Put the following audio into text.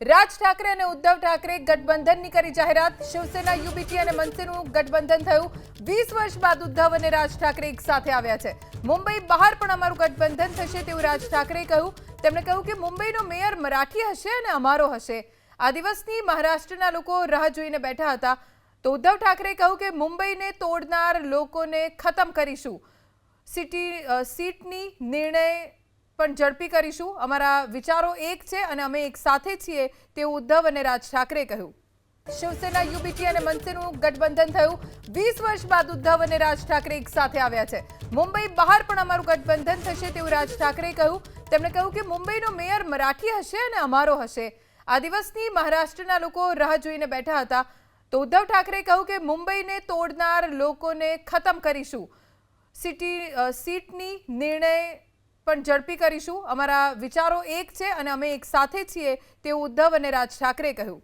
રાજ ઠાકરે અને ઉદ્ધવ ઠાકરે ગઠબંધનની કરી જાહેરાત। શિવસેના, યુબીટી અને મનસેનું ગઠબંધન થયું। 20 વર્ષ બાદ ઉદ્ધવ અને રાજ ઠાકરે એક સાથે આવ્યા છે। મુંબઈ બહાર પણ અમારું ગઠબંધન થશે તેવું રાજ ઠાકરેએ કહ્યું। તેમણે કહ્યું કે મુંબઈનો મેયર મરાઠી હશે અને અમારો હશે। આ દિવસની મહારાષ્ટ્રના લોકો રાહ જોઈને બેઠા હતા। તો ઉદ્ધવ ઠાકરેએ કહ્યું કે મુંબઈને તોડનાર લોકોને ખતમ કરીશું। સીટની નિર્ણય પણ ઝડપી કરીશું। અમારા વિચારો એક છે અને અમે એક સાથે છીએ તેવું ઉદ્ધવ અને રાજ ઠાકરેએ કહ્યું। શિવસેના, યુબીટી અને મનસેનું ગઠબંધન થયું। 20 વર્ષ બાદ ઉદ્ધવ અને રાજ ઠાકરે એક સાથે આવ્યા છે। મુંબઈ બહાર પણ અમારું ગઠબંધન થશે તેવું રાજ ઠાકરેએ કહ્યું। તેમણે કહ્યું કે મુંબઈનો મેયર મરાઠી હશે અને અમારો હશે। આ દિવસની મહારાષ્ટ્રના લોકો રાહ જોઈને બેઠા હતા। તો ઉદ્ધવ ઠાકરેએ કહ્યું કે મુંબઈને તોડનાર લોકોને ખતમ કરીશું। સીટની નિર્ણય પણ ઝડપી કરીશું। અમારા વિચારો એક છે અને અમે એક સાથે છીએ તેવું ઉદ્ધવ અને રાજ ઠાકરેએ કહ્યું।